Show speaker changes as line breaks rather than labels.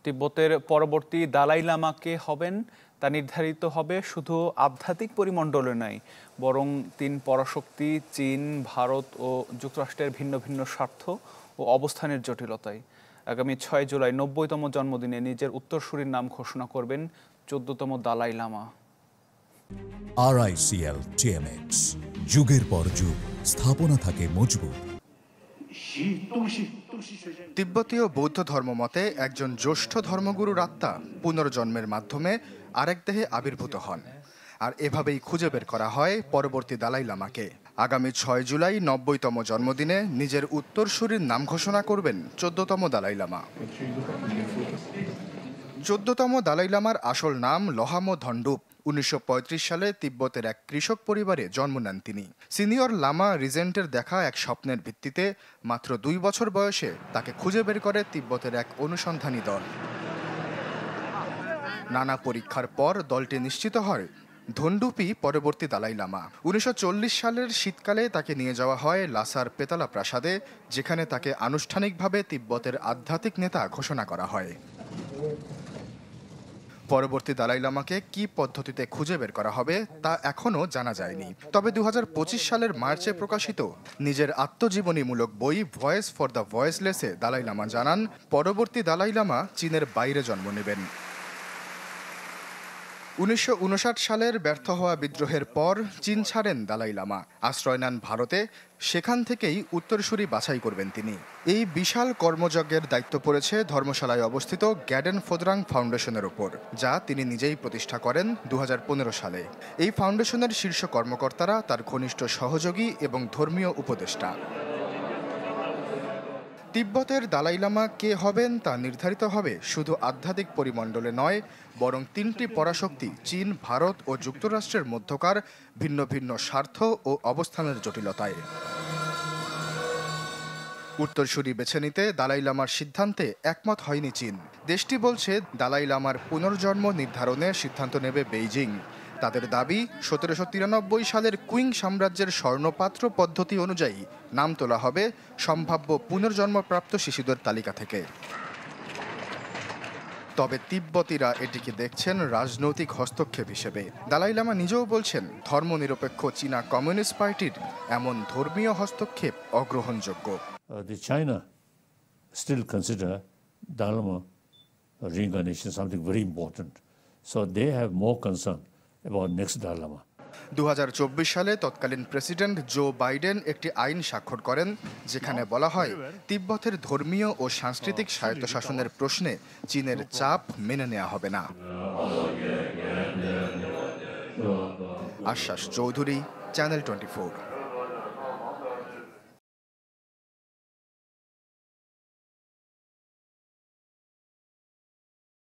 তিব্বতের পরবর্তী দালাই লামা কে হবেন তা নির্ধারিত হবে শুধু আধ্যাত্মিক পরিমণ্ডলে নয়, বরং তিন পরাশক্তি চীন, ভারত ও যুক্তরাষ্ট্রের ভিন্ন ভিন্ন স্বার্থ ও অবস্থানের জটিলতায়। আগামী 6 জুলাই 90তম জন্মদিনে নিজের উত্তরসূরির নাম ঘোষণা করবেন 14তম দালাই লামা।
RICL TMX, যুগের পর যুগ স্থাপনা থাকে মজবুত।
তিব্বতীয় বৌদ্ধ ধর্মমতে একজন জ্যেষ্ঠ ধর্মগুরুর আত্মা পুনর্জন্মের মাধ্যমে আরেক দেহে আবির্ভূত হন, আর এভাবেই খুঁজে বের করা হয় পরবর্তী দালাই লামাকে। আগামী 6 জুলাই 90তম জন্মদিনে নিজের উত্তরসূরির নাম ঘোষণা করবেন 14তম দালাই লামা। 14তম দালাই লামার আসল নাম লহামো ধন্ডুপ। 1935 সালে তিব্বতের এক কৃষক পরিবারে জন্ম নেন তিনি। সিনিয়র লামা রিজেন্টের দেখা এক স্বপ্নের ভিত্তিতে মাত্র 2 বছর বয়সে তাকে খুঁজে বের করে তিব্বতের এক অনুসন্ধানী দল। নানা পরীক্ষার পর দলটি নিশ্চিত হয় ধন্ডুপই পরবর্তী দালাই লামা। 1940 সালের শীতকালে তাকে নিয়ে যাওয়া হয় লাসার পেতালা প্রাসাদে, যেখানে তাকে আনুষ্ঠানিকভাবে তিব্বতের আধ্যাত্মিক নেতা ঘোষণা করা হয়। পরবর্তী দালাই লামাকে কি পদ্ধতিতে খুঁজে বের করা হবে তা এখনও জানা যায়নি। তবে 2025 সালের মার্চে প্রকাশিত নিজের আত্মজীবনীমূলক বই ভয়েস ফর দ্য ভয়েসলেসে দালাই লামা জানান, পরবর্তী দালাই লামা চীনের বাইরে জন্ম নেবেন। 1959 সালের ব্যর্থ হওয়া বিদ্রোহের পর চীন ছাড়েন দালাই লামা, আশ্রয় নেন ভারতে। সেখান থেকেই উত্তরসূরি বাছাই করবেন তিনি। এই বিশাল কর্মযজ্ঞের দায়িত্ব পড়েছে ধর্মশালায় অবস্থিত গ্যাডেন ফোদ্রাং ফাউন্ডেশনের ওপর, যা তিনি নিজেই প্রতিষ্ঠা করেন 2015 সালে। এই ফাউন্ডেশনের শীর্ষ কর্মকর্তারা তার ঘনিষ্ঠ সহযোগী এবং ধর্মীয় উপদেষ্টা। তিব্বতের দালাই লামা কে হবেন তা নির্ধারিত হবে শুধু আধ্যাত্মিক পরিমণ্ডলে নয়, বরং তিনটি পরাশক্তি চীন, ভারত ও যুক্তরাষ্ট্রের মধ্যকার ভিন্ন ভিন্ন স্বার্থ ও অবস্থানের জটিলতায়। উত্তরসূরি বেছে নিতে দালাই লামার সিদ্ধান্তে একমত হয়নি চীন। দেশটি বলছে দালাই লামার পুনর্জন্ম নির্ধারণে সিদ্ধান্ত নেবে বেইজিং। তাদের দাবি 1793 সালের কুইং সাম্রাজ্যের স্বর্ণপাত্র পদ্ধতি অনুযায়ী নাম তোলা হবে সম্ভাব্য পুনর্জন্মপ্রাপ্ত শিশুদের তালিকা থেকে। তবে তিব্বতীরা এটিকে দেখছেন রাজনৈতিক হস্তক্ষেপ হিসেবে। দালাই লামা নিজেও বলছেন, ধর্মনিরপেক্ষ চীনা কমিউনিস্ট পার্টির এমন ধর্মীয় হস্তক্ষেপ অগ্রহণযোগ্য।
China still consider Dalai Lama reincarnation something very important, so they have more concern about next Dalai Lama.
2024 সালে তৎকালীন প্রেসিডেন্ট জো বাইডেন একটি আইন স্বাক্ষর করেন, যেখানে বলা হয় তিব্বতের ধর্মীয় ও সাংস্কৃতিক স্বায়ত্তশাসনের প্রশ্নে চীনের চাপ মেনে নেওয়া হবে না। আশ্বাস চৌধুরী, চ্যানেল 24।